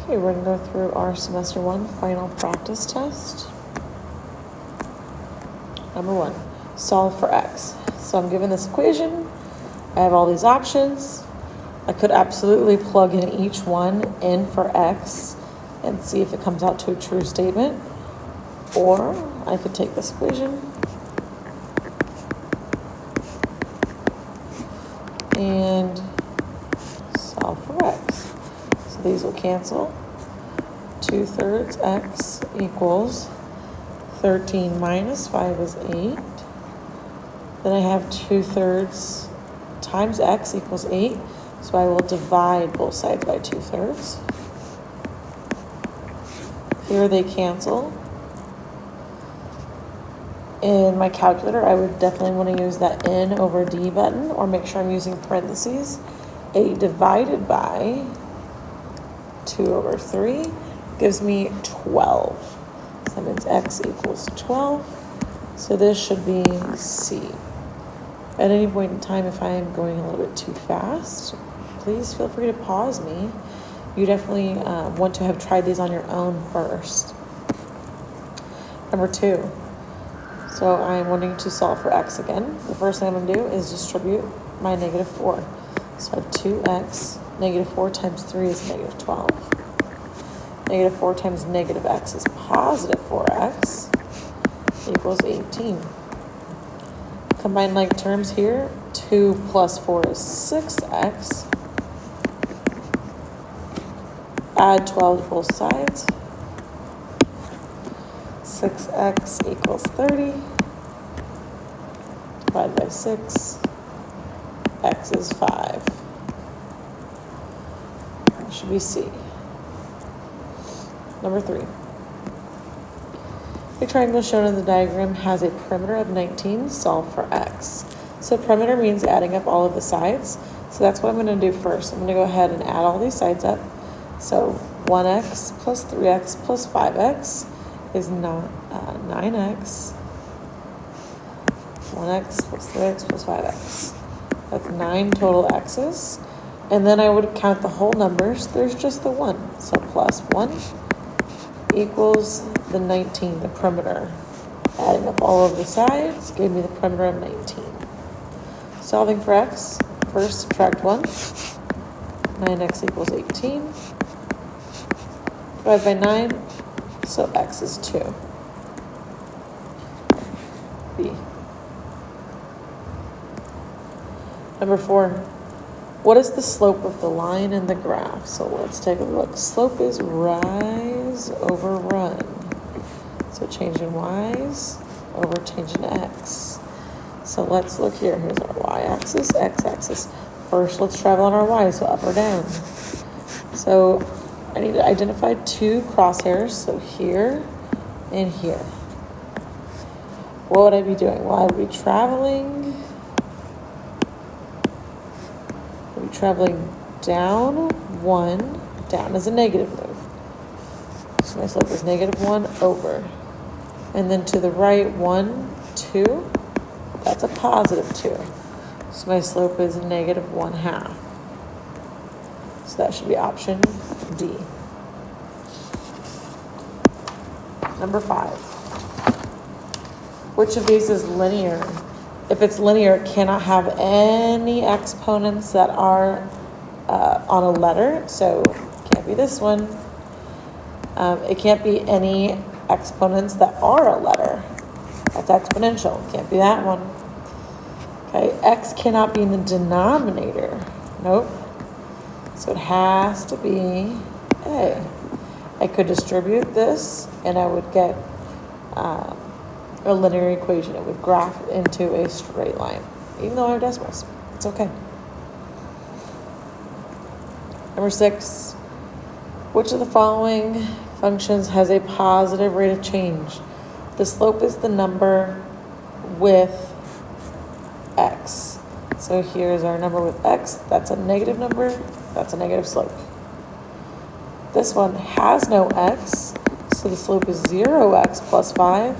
Okay, we're going to go through our semester 1 final practice test. Number 1, solve for x. So I'm given this equation. I have all these options. I could absolutely plug in each one in for x and see if it comes out to a true statement. Or I could take this equation and solve for x. So these will cancel. 2/3 x equals 13 minus 5 is 8. Then I have 2/3 times x equals 8. So I will divide both sides by 2/3. Here they cancel. In my calculator, I would definitely want to use that n over d button, or make sure I'm using parentheses. 8 divided by 2/3 gives me 12. So that means x equals 12. So this should be C. At any point in time, if I am going a little bit too fast, please feel free to pause me. You definitely want to have tried these on your own first. Number 2. So I'm wanting to solve for x again. The first thing I'm going to do is distribute my -4. So I have 2x, -4 times 3 is -12. -4 times -x is positive 4x equals 18. Combine like terms here. 2 plus 4 is 6x. Add 12 to both sides. 6x equals 30. Divided by 6. X is 5. That should be C. Number 3. The triangle shown in the diagram has a perimeter of 19. Solve for x. So perimeter means adding up all of the sides. So that's what I'm going to do first. I'm going to go ahead and add all these sides up. So 1x plus 3x plus 5x is 9x. 1x plus 3x plus 5x. That's 9 total x's. And then I would count the whole numbers. There's just the 1. So plus 1 equals the 19, the perimeter. Adding up all of the sides gave me the perimeter of 19. Solving for x, first subtract 1. 9x equals 18. Divide by 9, so x is 2. B. Number 4. What is the slope of the line in the graph? So let's take a look. Slope is rise over run. So change in y's over change in x. So let's look here. Here's our y-axis, x-axis. First, let's travel on our y, so up or down. So I need to identify 2 crosshairs, so here and here. What would I be doing? Well, I would be traveling down 1. Down is a negative move. So my slope is -1 over. And then to the right, 1, 2. That's a positive 2. So my slope is -1/2. So that should be option D. Number 5. Which of these is linear? If it's linear, it cannot have any exponents that are on a letter. So it can't be this one. It can't be any exponents that are a letter. That's exponential. Can't be that one. Okay, x cannot be in the denominator. Nope. So it has to be A. I could distribute this and I would get a linear equation. It would graph into a straight line, even though I have decimals. It's okay. Number 6. Which of the following functions has a positive rate of change? The slope is the number with x. So here's our number with x. That's a negative number. That's a negative slope. This one has no x, so the slope is 0x plus 5.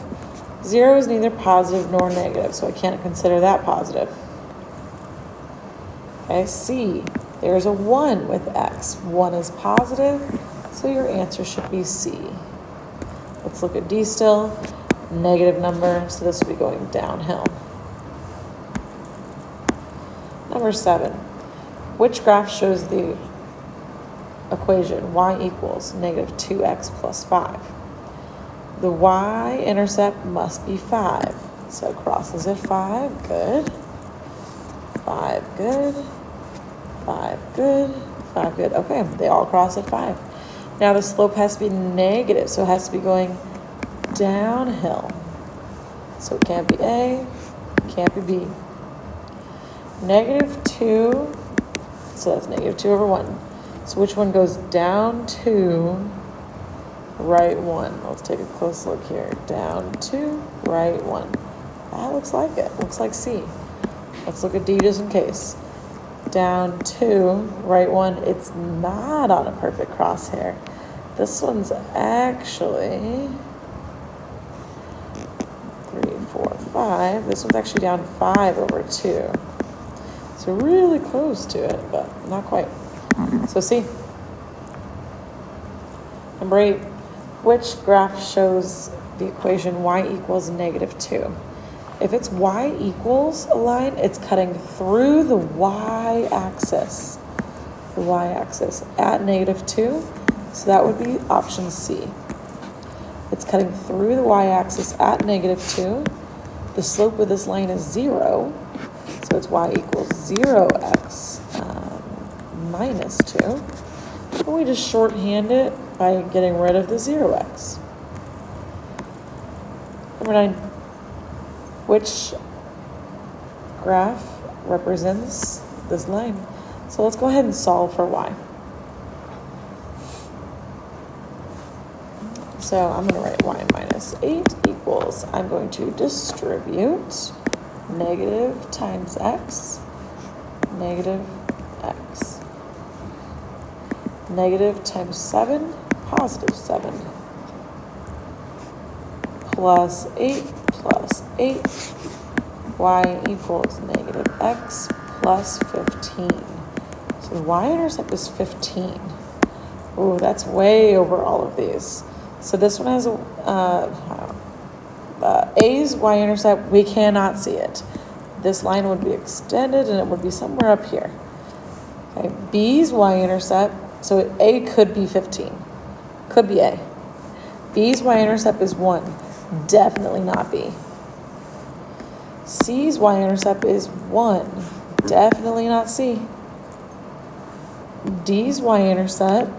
0 is neither positive nor negative, so I can't consider that positive. Okay, C. There's a 1 with x. 1 is positive, So your answer should be C. Let's look at D still. Negative number, so this will be going downhill. Number 7. Which graph shows the equation y equals negative 2x plus 5? The y-intercept must be 5. So crosses at 5, good. 5, good. 5, good. 5, good. Okay, they all cross at 5. Now the slope has to be negative, so it has to be going downhill. So it can't be A, can't be B. Negative 2, so that's negative 2 over 1. So which one goes down to right 1? Let's take a close look here. Down to right 1. That looks like it. Looks like C. Let's look at D just in case. Down to right 1. It's not on a perfect crosshair. This one's actually 3, 4, 5. This one's actually down 5 over 2. So really close to it, but not quite. So C. Number 8. Which graph shows the equation y equals negative 2? If it's y equals a line, it's cutting through the y-axis. The y-axis at negative 2. So that would be option C. It's cutting through the y-axis at negative 2. The slope of this line is 0. So it's y equals 0x minus 2. And we just shorthand it by getting rid of the 0x. Number 9. Which graph represents this line? So let's go ahead and solve for y. So I'm going to write y minus 8 equals, I'm going to distribute negative times x, negative x. Negative times 7, positive 7. Plus 8 plus 8. Y equals negative x plus 15. So the y-intercept is 15. Ooh, that's way over all of these. So this one has A's y-intercept, we cannot see it. This line would be extended and it would be somewhere up here. Okay, B's y-intercept, so A could be 15. Could be A. B's y-intercept is 1. Definitely not B. C's y-intercept is 1. Definitely not C. D's y-intercept,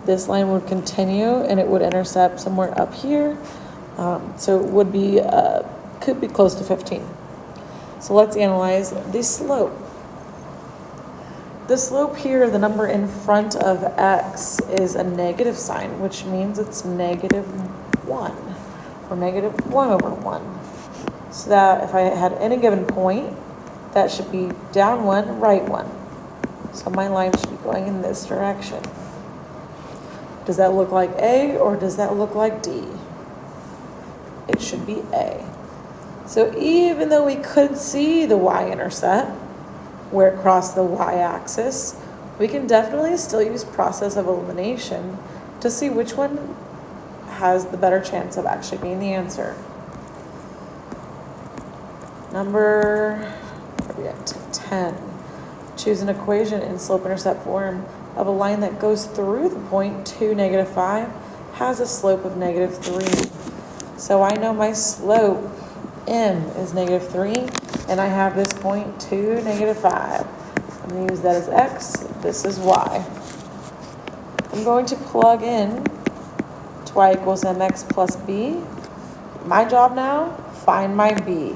this line would continue and it would intercept somewhere up here. So it would be, could be close to 15. So let's analyze the slope. The slope here, the number in front of x is a negative sign, which means it's negative 1, or negative 1 over 1. So that if I had any given point, that should be down 1, right 1. So my line should be going in this direction. Does that look like A or does that look like D? It should be A. So even though we could see the y-intercept where it crossed the y-axis, we can definitely still use process of elimination to see which one has the better chance of actually being the answer. Number, where are we at? 10. Choose an equation in slope-intercept form of a line that goes through the point 2, negative 5, has a slope of negative 3. So I know my slope, M, is negative 3, and I have this point 2, negative 5. I'm going to use that as x. This is y. I'm going to plug in to y equals mx plus b. My job now, find my b.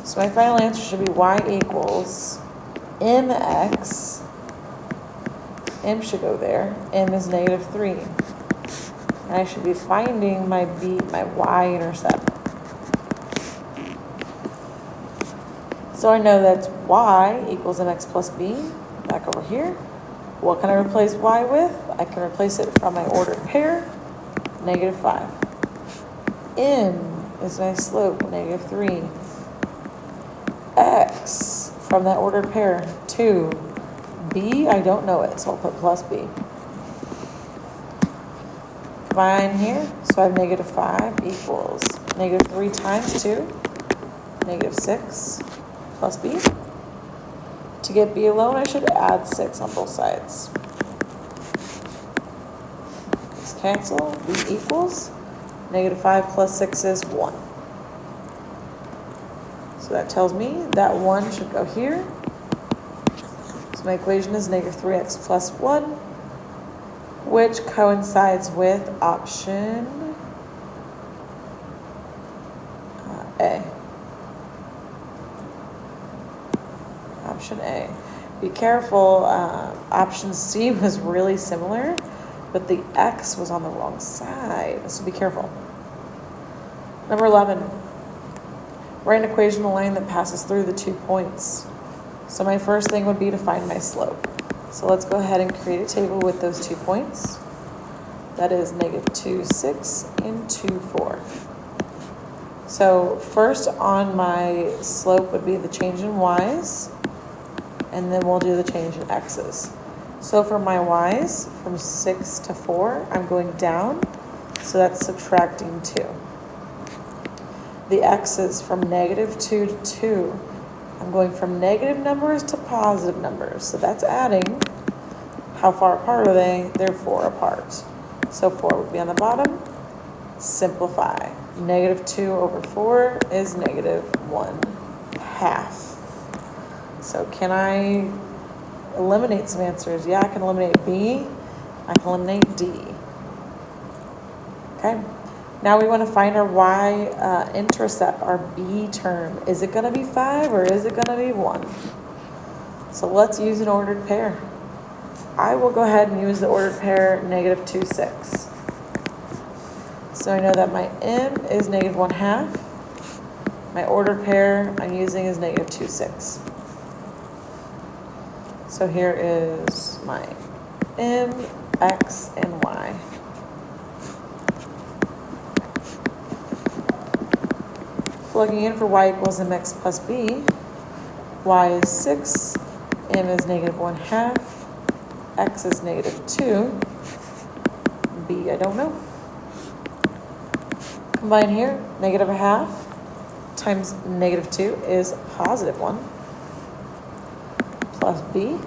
So my final answer should be y equals mx. M should go there. M is negative 3. And I should be finding my b, my y-intercept. So I know that's y equals mx plus b. Back over here. What can I replace y with? I can replace it from my ordered pair, negative 5. M is my slope, negative 3. X from that ordered pair, 2. B, I don't know it, so I'll put plus B. Combine here, so I have negative 5 equals negative 3 times 2, negative 6 plus b. To get b alone, I should add 6 on both sides. Let's cancel. B equals negative 5 plus 6 is 1. So that tells me that 1 should go here. So my equation is negative 3x plus 1, which coincides with option A. Option A. Be careful, option C was really similar, but the x was on the wrong side, so be careful. Number 11. Write an equation of a line that passes through the 2 points. So my first thing would be to find my slope. So let's go ahead and create a table with those 2 points. That is negative 2, 6, and 2, 4. So first on my slope would be the change in y's, and then we'll do the change in x's. So for my y's, from 6 to 4, I'm going down, so that's subtracting 2. The x's, from negative 2 to 2, I'm going from negative numbers to positive numbers, so that's adding. How far apart are they? They're 4 apart. So 4 would be on the bottom. Simplify. Negative 2 over 4 is negative 1/2. So can I eliminate some answers? Yeah, I can eliminate B. I can eliminate D. Okay. Now we want to find our y-intercept, our B term. Is it going to be 5 or is it going to be 1? So let's use an ordered pair. I will go ahead and use the ordered pair negative 2, 6. So I know that my m is negative 1/2. My ordered pair I'm using is negative 2, 6. So here is my m, x, and y. Plugging in for y equals mx plus b, y is 6, m is negative 1/2, x is negative 2, b I don't know. Combine here, negative 1/2 times negative 2 is positive 1, plus b.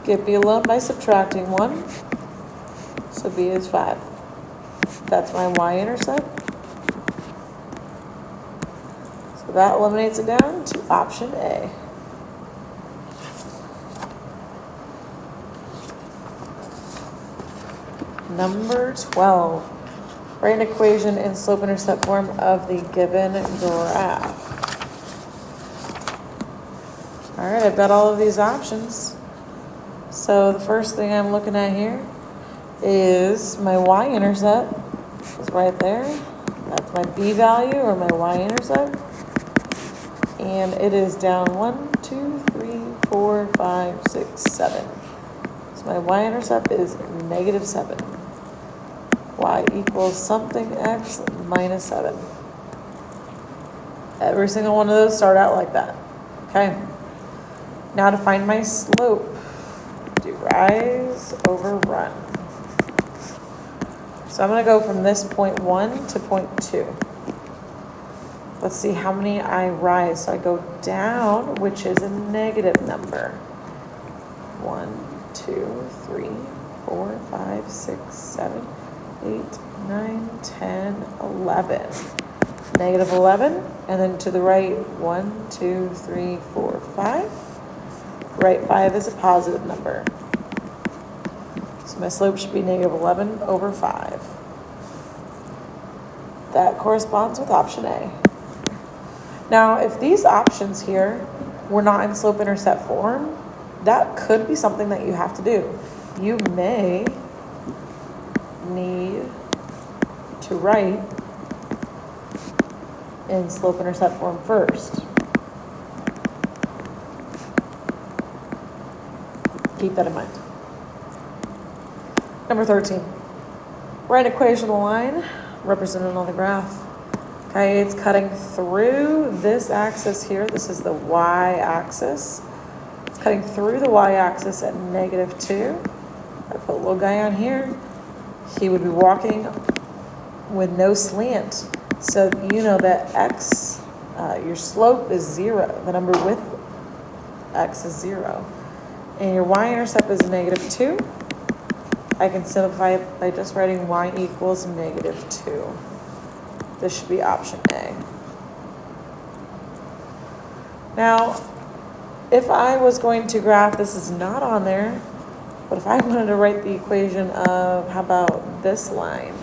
Get b alone by subtracting 1, so b is 5. That's my y-intercept. So that eliminates it down to option A. Number 12. Write an equation in slope-intercept form of the given graph. All right, I've got all of these options. So the first thing I'm looking at here is my y-intercept is right there. That's my b value or my y-intercept. And it is down 1, 2, 3, 4, 5, 6, 7. So my y-intercept is negative 7. Y equals something x minus 7. Every single one of those start out like that. Okay. Now to find my slope, do rise over run. So I'm going to go from this point 1 to point 2. Let's see how many I rise. So I go down, which is a negative number. 1, 2, 3, 4, 5, 6, 7, 8, 9, 10, 11. Negative 11. And then to the right, 1, 2, 3, 4, 5. Right 5 is a positive number. So my slope should be negative 11 over 5. That corresponds with option A. Now, if these options here were not in slope-intercept form, that could be something that you have to do. You may need to write in slope-intercept form first. Keep that in mind. Number 13. Write an equation of a line represented on the graph. Okay, it's cutting through this axis here. This is the y-axis. It's cutting through the y-axis at negative 2. I put a little guy on here. he would be walking with no slant. So you know that x, your slope is 0. The number with x is 0. And your y-intercept is -2. I can simplify it by just writing y equals -2. This should be option A. Now, if I was going to graph, this is not on there, but if I wanted to write the equation of, how about this line?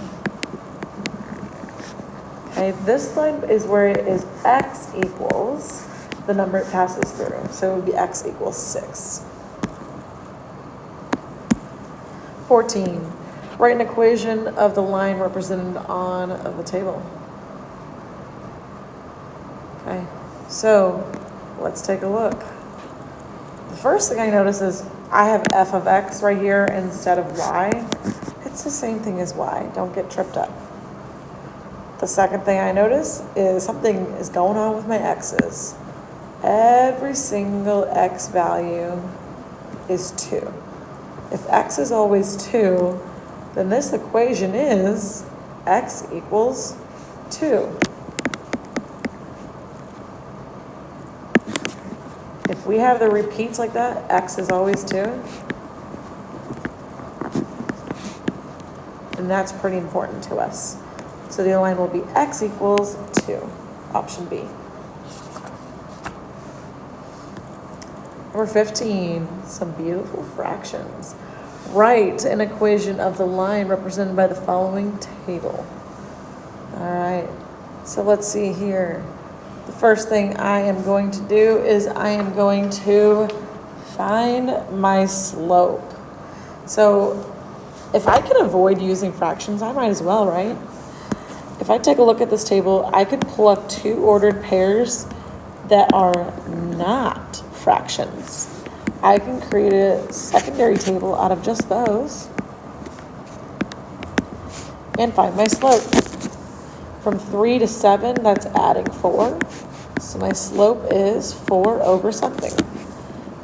Okay, this line is where it is x equals the number it passes through. So it would be x equals 6. 14. Write an equation of the line represented on the table. Okay, so let's take a look. The first thing I notice is I have f of x right here instead of y. It's the same thing as y. Don't get tripped up. The second thing I notice is something is going on with my x's. Every single x value is 2. If x is always 2, then this equation is x equals 2. If we have the repeats like that, x is always 2. And that's pretty important to us. So the line will be x equals 2, option B. Number 15, some beautiful fractions. Write an equation of the line represented by the following table. All right, so let's see here. The first thing I am going to do is I am going to find my slope. So if I can avoid using fractions, I might as well, right? If I take a look at this table, I could pull up 2 ordered pairs that are not fractions. I can create a secondary table out of just those and find my slope. From 3 to 7, that's adding 4. So my slope is 4 over something.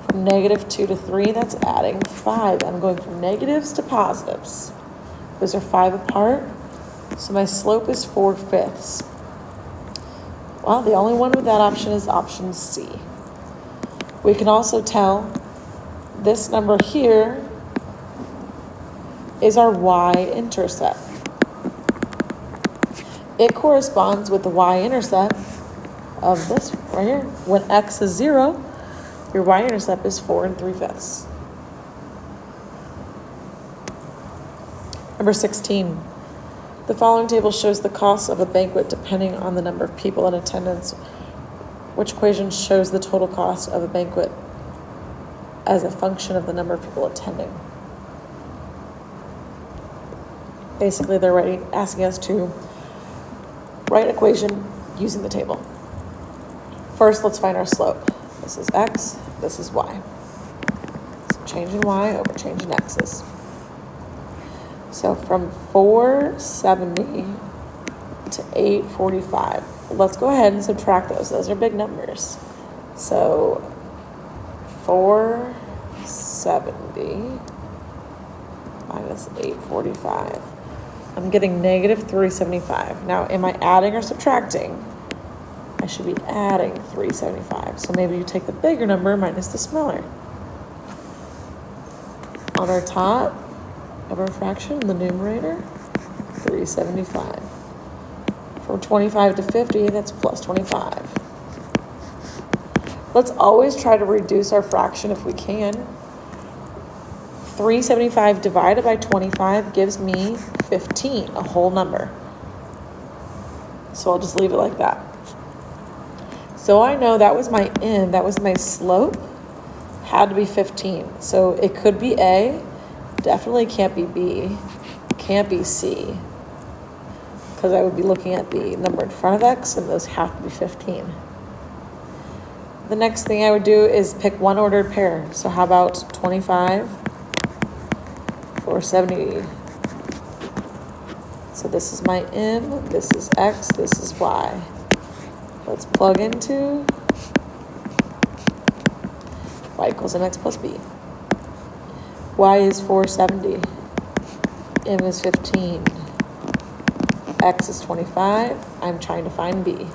From -2 to 3, that's adding 5. I'm going from negatives to positives. Those are 5 apart. So my slope is 4/5. Well, the only one with that option is option C. We can also tell this number here is our y-intercept. It corresponds with the y-intercept of this right here. When x is 0, your y-intercept is 4 3/5. Number 16. The following table shows the cost of a banquet depending on the number of people in attendance. Which equation shows the total cost of a banquet as a function of the number of people attending? Basically, they're asking us to write an equation using the table. First, let's find our slope. This is x, this is y. So change in y over change in x's. So from 470 to 845. Let's go ahead and subtract those. Those are big numbers. So 470 minus 845. I'm getting -375. Now, am I adding or subtracting? I should be adding 375. So maybe you take the bigger number minus the smaller. On our top of our fraction, the numerator, 375. From 25 to 50, that's plus 25. Let's always try to reduce our fraction if we can. 375 divided by 25 gives me 15, a whole number. So I'll just leave it like that. So I know that was my end, that was my slope, had to be 15. So it could be A, definitely can't be B, can't be C, because I would be looking at the number in front of X, and those have to be 15. The next thing I would do is pick one ordered pair. So how about 25, 470. So this is my M, this is X, this is Y. Let's plug into Y equals MX plus B. Y is 470. M is 15. X is 25. I'm trying to find B.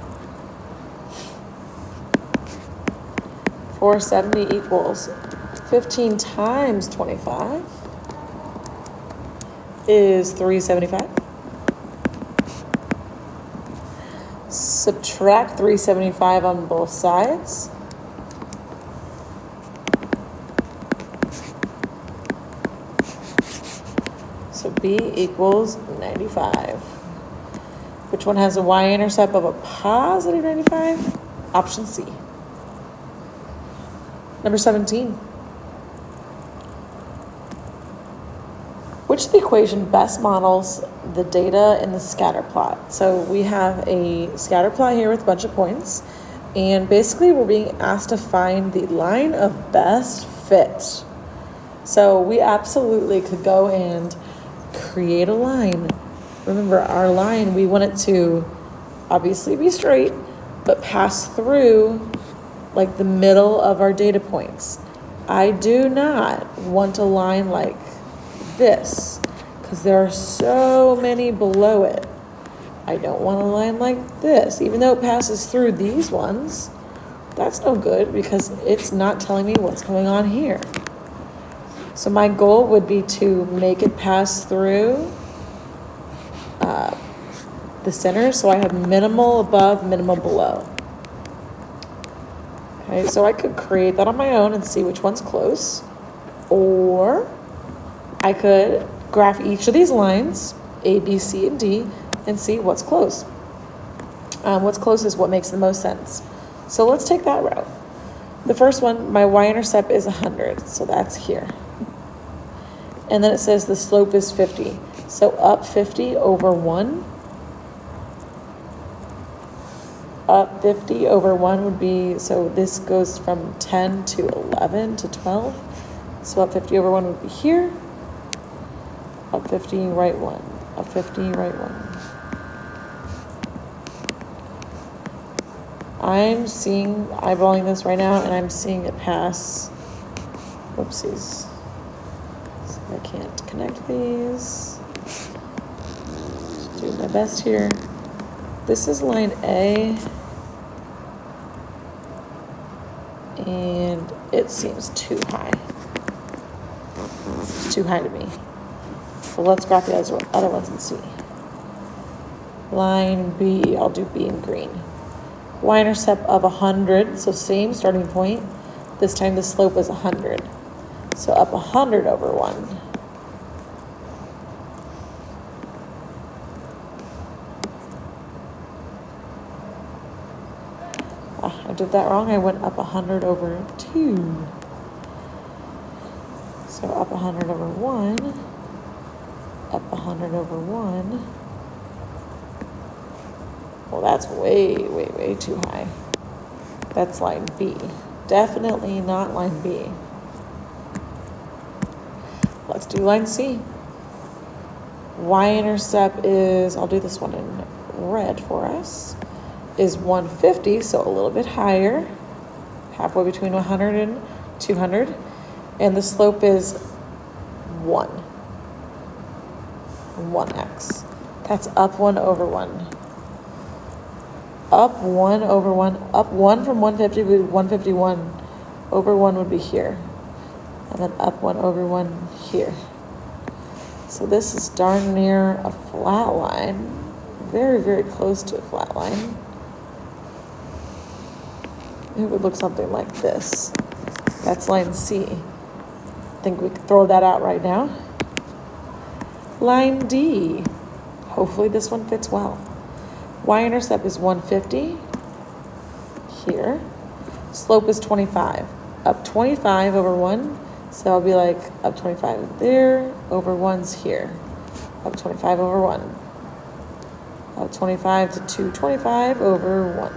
470 equals 15 times 25 is 375. Subtract 375 on both sides. So B equals 95. Which one has a y-intercept of a positive 95? Option C. Number 17. Which of the equation best models the data in the scatter plot? So we have a scatter plot here with a bunch of points, and basically we're being asked to find the line of best fit. So we absolutely could go and create a line. Remember, our line, we want it to obviously be straight, but pass through like the middle of our data points. I do not want a line like this because there are so many below it. I don't want a line like this, even though it passes through these ones. That's no good because it's not telling me what's going on here. So my goal would be to make it pass through the center, so I have minimal above, minimal below. Okay, so I could create that on my own and see which one's close, or I could graph each of these lines, A, B, C, and D, and see what's close. What's close is what makes the most sense. So let's take that route. The first one, my y-intercept is 100, so that's here. And then it says the slope is 50. So up 50 over 1. Up 50 over 1 would be, so this goes from 10 to 11 to 12. So up 50 over 1 would be here. Up 50, right 1. Up 50, right 1. I'm eyeballing this right now, and I'm seeing it pass. Whoopsies. So I can't connect these. Do my best here. This is line A. And it seems too high. It's too high to me. So let's graph the other ones and see. Line B, I'll do B in green. Y-intercept of 100, so same starting point. This time the slope is 100. So up 100 over 1. I did that wrong. I went up 100 over 2. So up 100 over 1. Up 100 over 1. Well, that's way, way, way too high. That's line B. Definitely not line B. Let's do line C. Y-intercept is, I'll do this one in red for us, is 150, so a little bit higher, halfway between 100 and 200, and the slope is 1x. That's up 1 over 1. Up 1 over 1, up 1 from 150 would be 151, over 1 would be here, and then up 1 over 1 here. So this is darn near a flat line, very, very close to a flat line. It would look something like this. That's line C. I think we could throw that out right now. Line D. Hopefully this one fits well. Y-intercept is 150 here. Slope is 25. Up 25 over 1. So I'll be like up 25 there, over 1's here. Up 25 over 1. Up 25 to 225 over 1.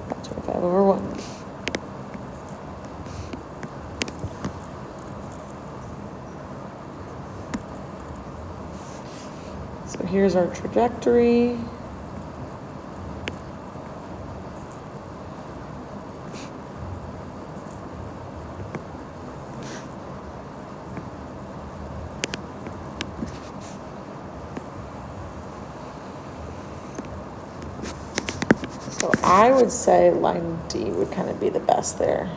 Up 25 over 1. So here's our trajectory. So I would say line D would kind of be the best there.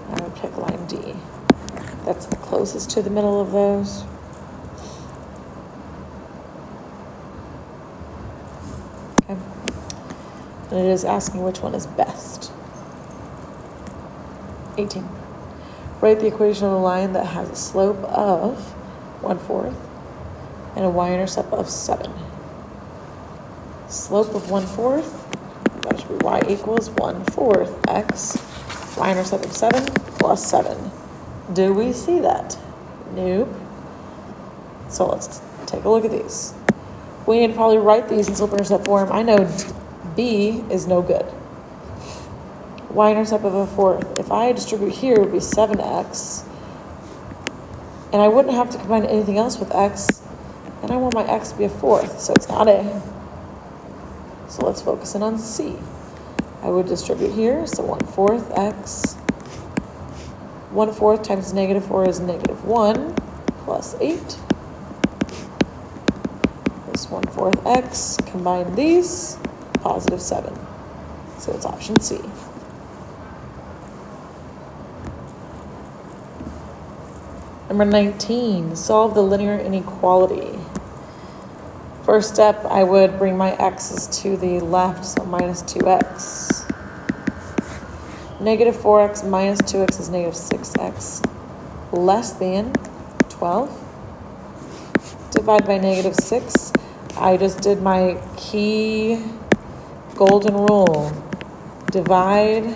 I would pick line D. That's the closest to the middle of those. Okay. And it is asking which one is best. 18. Write the equation of a line that has a slope of 1/4 and a y-intercept of 7. Slope of 1/4, that should be y equals 1/4 x, y-intercept of 7 plus 7. Do we see that? Nope. So let's take a look at these. We need to probably write these in slope-intercept form. I know B is no good. Y-intercept of 1/4. If I distribute here, it would be 7x. And I wouldn't have to combine anything else with x. And I want my x to be 1/4, so it's not A. So let's focus in on C. I would distribute here, so 1/4 x. 1/4 times -4 is -1 plus 8. This 1/4 x, combine these, positive 7. So it's option C. Number 19, solve the linear inequality. First step, I would bring my x's to the left, so minus 2x. -4x minus 2x is -6x, less than 12. Divide by -6. I just did my key golden rule. Divide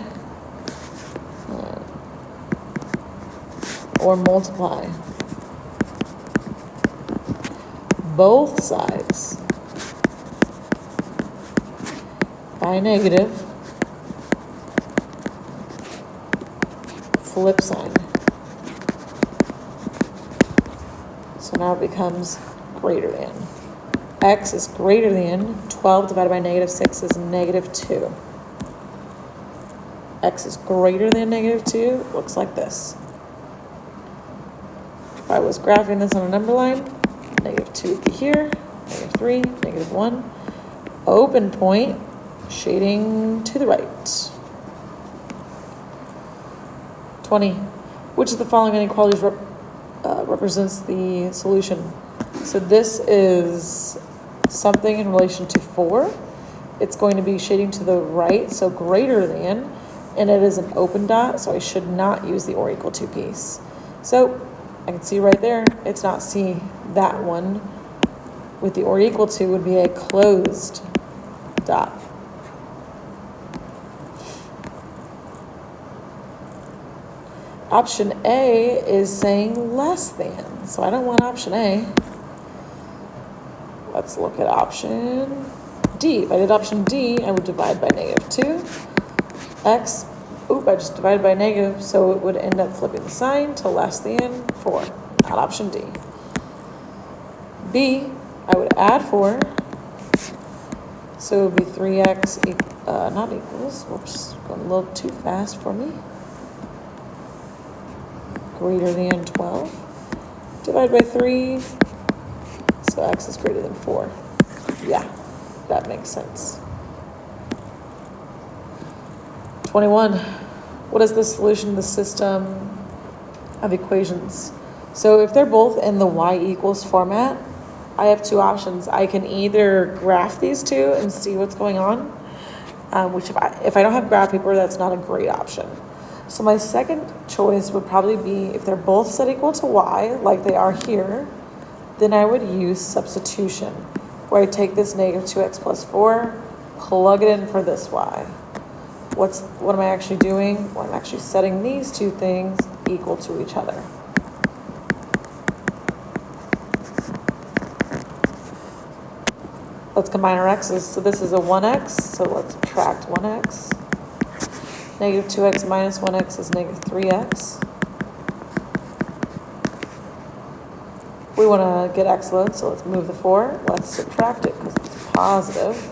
or multiply both sides by negative, flip sign. So now it becomes greater than. X is greater than 12 divided by -6 is -2. X is greater than -2 looks like this. If I was graphing this on a number line, -2 would be here, -3, -1. Open point, shading to the right. 20. Which of the following inequalities represents the solution? So this is something in relation to 4. It's going to be shading to the right, so greater than, and it is an open dot, so I should not use the or equal to piece. So I can see right there, it's not C, that one with the or equal to would be a closed dot. Option A is saying less than, so I don't want option A. Let's look at option D. If I did option D, I would divide by -2. X, I just divided by negative, so it would end up flipping the sign to less than 4, not option D. B, I would add 4, so it would be 3x, not equals, whoops, going a little too fast for me. Greater than 12, divide by 3, so x is greater than 4. Yeah, that makes sense. 21, what is the solution to the system of equations? So if they're both in the y equals format, I have two options. I can either graph these two and see what's going on, which if I don't have graph paper, that's not a great option. So my second choice would probably be if they're both set equal to y, like they are here, then I would use substitution, where I take this -2x plus 4, plug it in for this y. What am I actually doing? Well, I'm actually setting these two things equal to each other. Let's combine our x's. So this is a 1x, so let's subtract 1x. -2x minus 1x is -3x. We want to get x load, so let's move the 4. Let's subtract it because it's positive.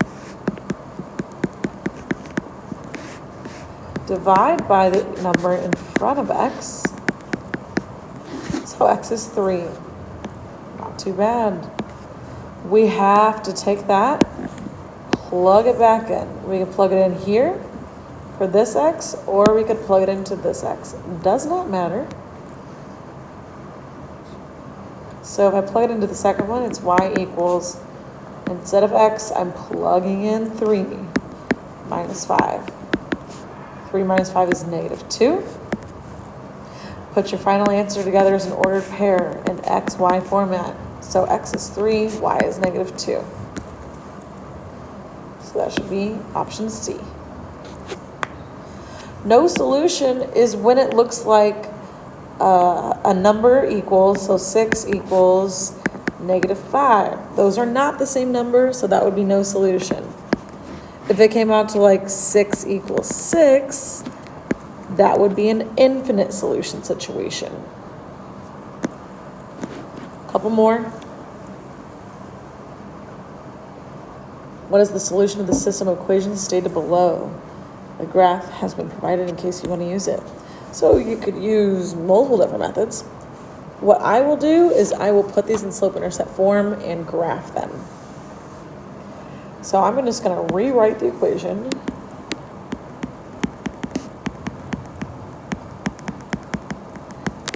divide by the number in front of x. So x is 3. Not too bad. We have to take that, plug it back in. We can plug it in here for this x, or we could plug it into this x. Does not matter. So if I plug it into the second one, it's y equals, instead of x, I'm plugging in 3 minus 5. 3 minus 5 is -2. Put your final answer together as an ordered pair in x, y format. So x is 3, y is -2. So that should be option C. No solution is when it looks like a number equals, so 6 equals -5. Those are not the same number, so that would be no solution. If it came out to like 6 equals 6, that would be an infinite solution situation. Couple more. What is the solution of the system of equations stated below? The graph has been provided in case you want to use it. So you could use multiple different methods. What I will do is I will put these in slope-intercept form and graph them. So I'm just going to rewrite the equation.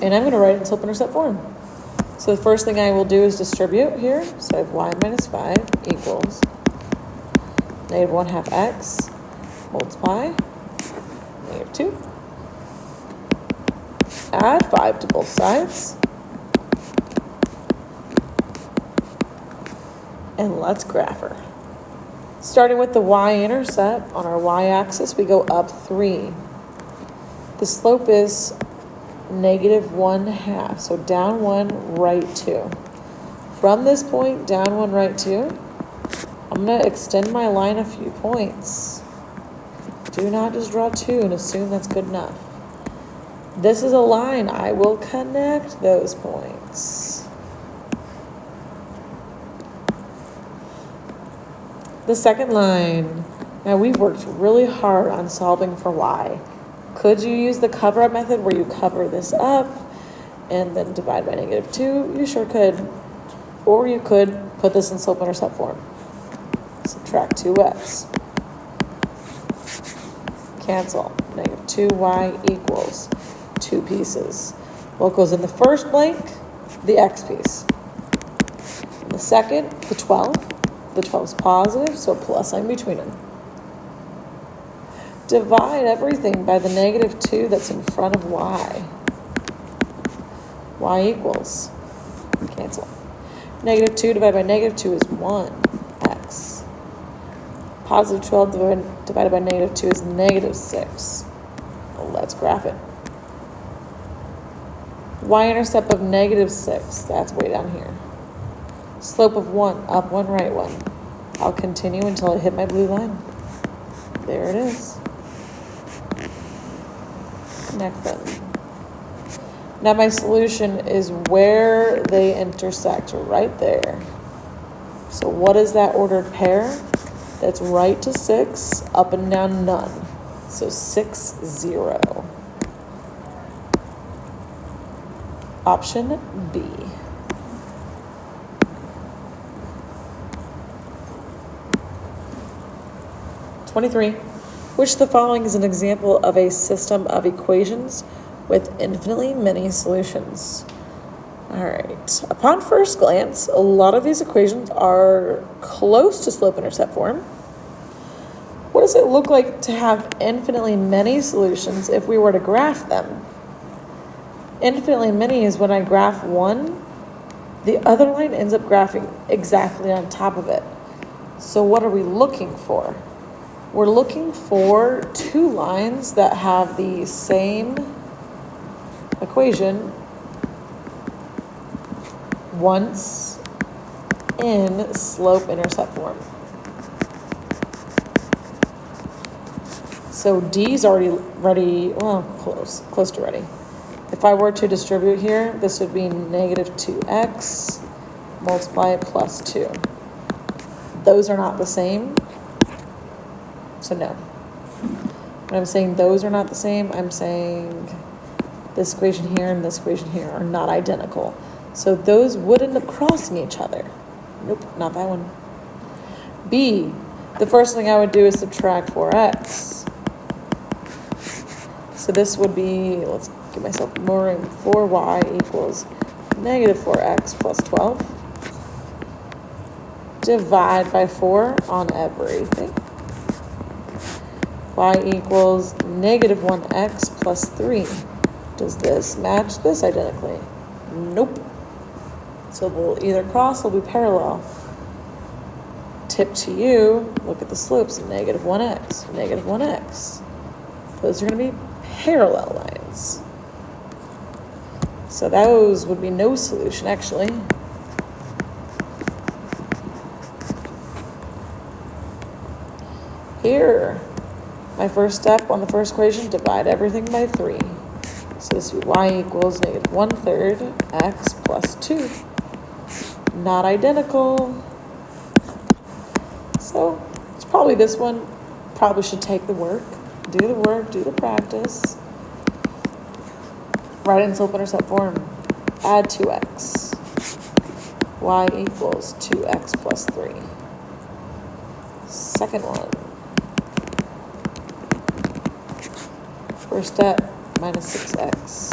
And I'm going to write it in slope-intercept form. So the first thing I will do is distribute here. So I have y minus 5 equals -1/2 x multiply -2. Add 5 to both sides. And let's graph her. Starting with the y-intercept, on our y-axis, we go up 3. The slope is -1/2, so down 1, right 2. From this point, down 1, right 2, I'm going to extend my line a few points. Do not just draw 2 and assume that's good enough. This is a line. I will connect those points. The second line. Now we've worked really hard on solving for y. Could you use the cover-up method where you cover this up and then divide by -2? You sure could. Or you could put this in slope-intercept form. Subtract 2x. Cancel. -2y equals 2 pieces. What goes in the first blank? The x piece. In the second, the 12. The 12 is positive, so a plus sign between them. Divide everything by the -2 that's in front of y. Y equals, cancel. -2 divided by -2 is 1x. Positive 12 divided by -2 is -6. Well, let's graph it. Y-intercept of -6, that's way down here. Slope of 1, up 1, right 1. I'll continue until I hit my blue line. There it is. Connect them. Now my solution is where they intersect, right there. So what is that ordered pair? That's right to 6, up and down none. So 6, 0. Option B. (23) Which of the following is an example of a system of equations with infinitely many solutions? All right. Upon first glance, a lot of these equations are close to slope-intercept form. What does it look like to have infinitely many solutions if we were to graph them? Infinitely many is when I graph one, the other line ends up graphing exactly on top of it. So what are we looking for? We're looking for 2 lines that have the same equation once in slope-intercept form. So D is already ready, well, close to ready. If I were to distribute here, this would be -2x, multiply it plus 2. Those are not the same, so no. When I'm saying those are not the same, I'm saying this equation here and this equation here are not identical. So those would end up crossing each other. Nope, not that one. B, the first thing I would do is subtract 4x. So this would be, let's give myself more room, 4y equals negative 4x plus 12. Divide by 4 on everything. Y equals negative 1x plus 3. Does this match this identically? Nope. So they'll either cross or be parallel. Tip to you, look at the slopes, negative 1x, negative 1x. Those are going to be parallel lines. So those would be no solution, actually. Here, my first step on the first equation, divide everything by 3. So this would be y equals negative 1/3 x plus 2. Not identical. So it's probably this one. Probably should take the work, do the practice. Write in slope-intercept form. Add 2x. Y equals 2x plus 3. Second one. First step, minus 6x.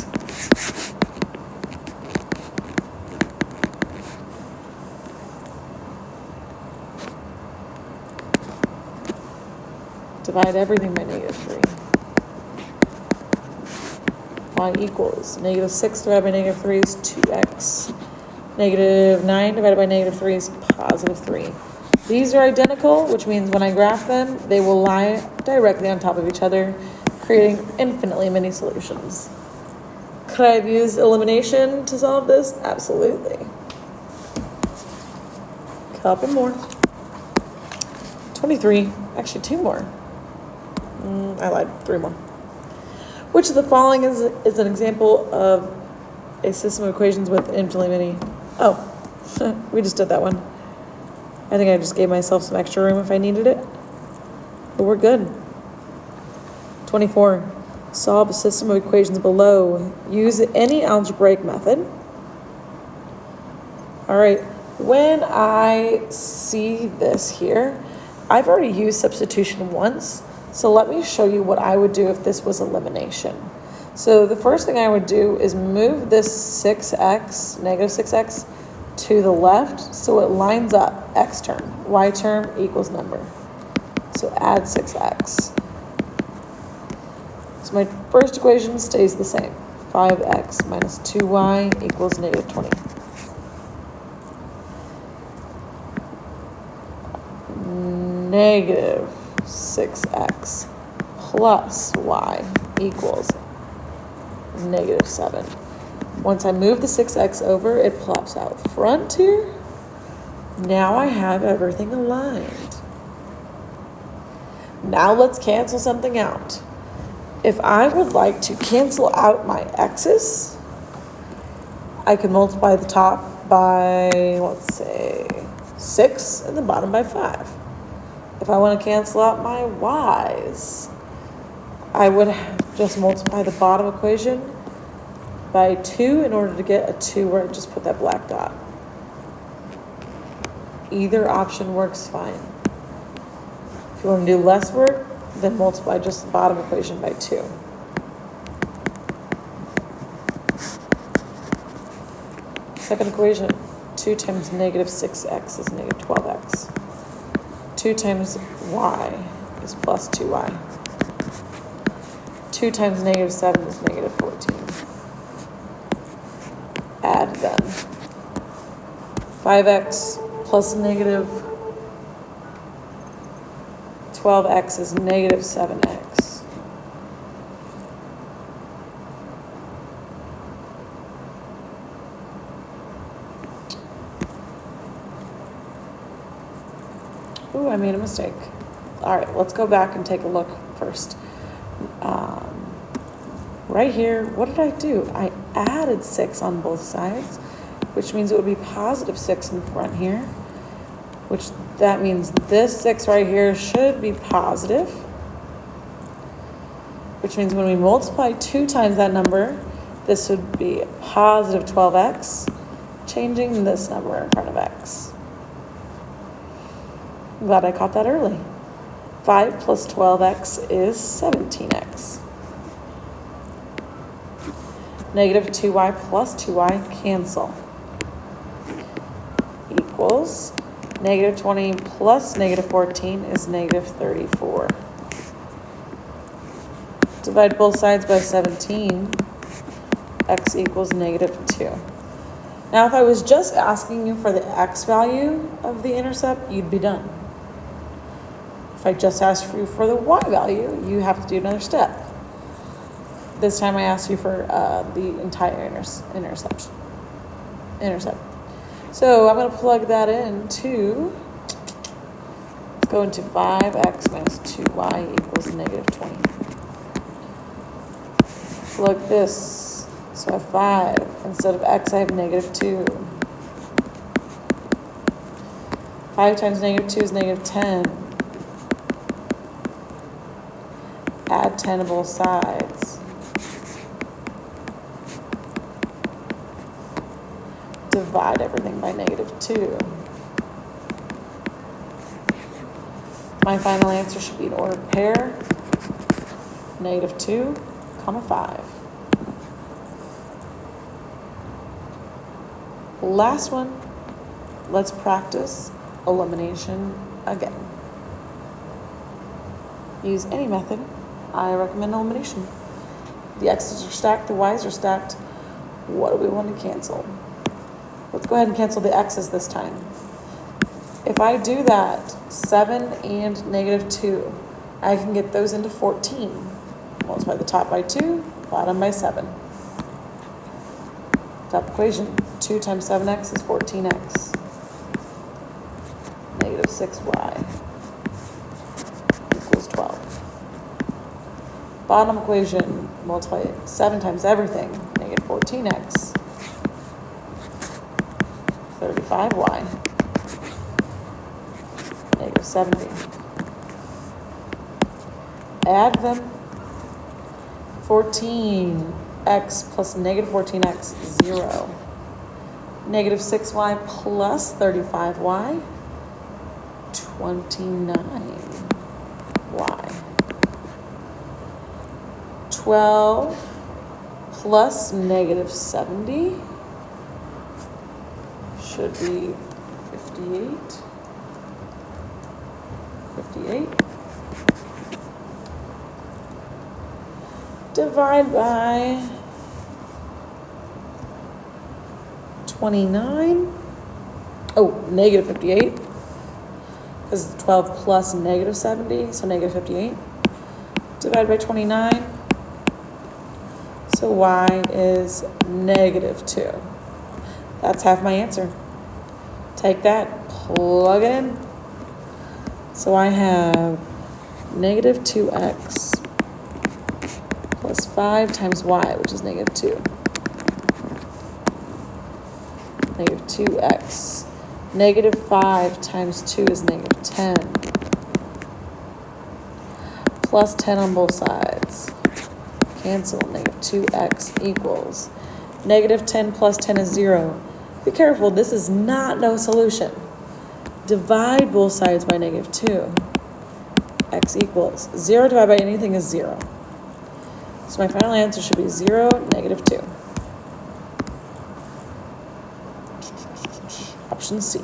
Divide everything by negative 3. Y equals negative 6 divided by negative 3 is 2x. Negative 9 divided by negative 3 is positive 3. These are identical, which means when I graph them, they will lie directly on top of each other, creating infinitely many solutions. Could I have used elimination to solve this? Absolutely. Couple more. 23, actually 2 more. I lied, 3 more. Which of the following is an example of a system of equations with infinitely many? Oh, we just did that one. I think I just gave myself some extra room if I needed it. But we're good. 24. Solve a system of equations below. Use any algebraic method. All right, when I see this here, I've already used substitution once. So let me show you what I would do if this was elimination. So the first thing I would do is move this 6x, negative 6x, to the left so it lines up x term, y term equals number. So add 6x. So my first equation stays the same. 5x minus 2y equals negative 20. Negative 6x plus y equals negative 7. Once I move the 6x over, it plops out front here. Now I have everything aligned. Now let's cancel something out. If I would like to cancel out my x's, I can multiply the top by, let's say, 6 and the bottom by 5. If I want to cancel out my y's, I would just multiply the bottom equation by 2 in order to get a 2 where I just put that black dot. Either option works fine. If you want to do less work, then multiply just the bottom equation by 2. Second equation, 2 times negative 6x is negative 12x. 2 times y is plus 2y. 2 times negative 7 is negative 14. Add them. 5x plus negative 12x is negative 7x. Ooh, I made a mistake. All right, let's go back and take a look first. Right here, what did I do? I added 6 on both sides, which means it would be positive 6 in front here, which that means this 6 right here should be positive. which means when we multiply 2 times that number, this would be positive 12x, changing this number in front of x. I'm glad I caught that early. 5 plus 12x is 17x. Negative 2y plus 2y cancel. Equals negative 20 plus negative 14 is negative 34. Divide both sides by 17. X equals negative 2. Now, if I was just asking you for the x value of the intercept, you'd be done. If I just asked you for the y value, you have to do another step. This time I asked you for the entire intercept. So I'm going to plug that into, let's go into 5x minus 2y equals negative 20. Plug this, so I have 5. Instead of x, I have negative 2. 5 times negative 2 is negative 10. Add 10 to both sides. Divide everything by negative 2. My final answer should be an ordered pair. Negative 2, comma 5. Last one. Let's practice elimination again. Use any method. I recommend elimination. The x's are stacked, the y's are stacked. What do we want to cancel? Let's go ahead and cancel the x's this time. If I do that, 7 and negative 2, I can get those into 14. Multiply the top by 2, bottom by 7. Top equation, 2 times 7x is 14x. Negative 6y equals 12. Bottom equation, multiply 7 times everything, negative 14x. 35y, negative 70. Add them. 14x plus negative 14x, 0. Negative 6y plus 35y, 29y. 12 plus negative 70 should be 58. 58. Divide by 29. Oh, negative 58. This is 12 plus negative 70, so negative 58. Divide by 29. So y is negative 2. That's half my answer. Take that, plug it in. So I have negative 2x plus 5 times y, which is negative 2. Negative 2x. Negative 5 times 2 is negative 10. Plus 10 on both sides. Cancel. Negative 2x equals. Negative 10 plus 10 is 0. Be careful, this is not no solution. Divide both sides by negative 2. X equals 0 divided by anything is 0. So my final answer should be 0, negative 2. Option C.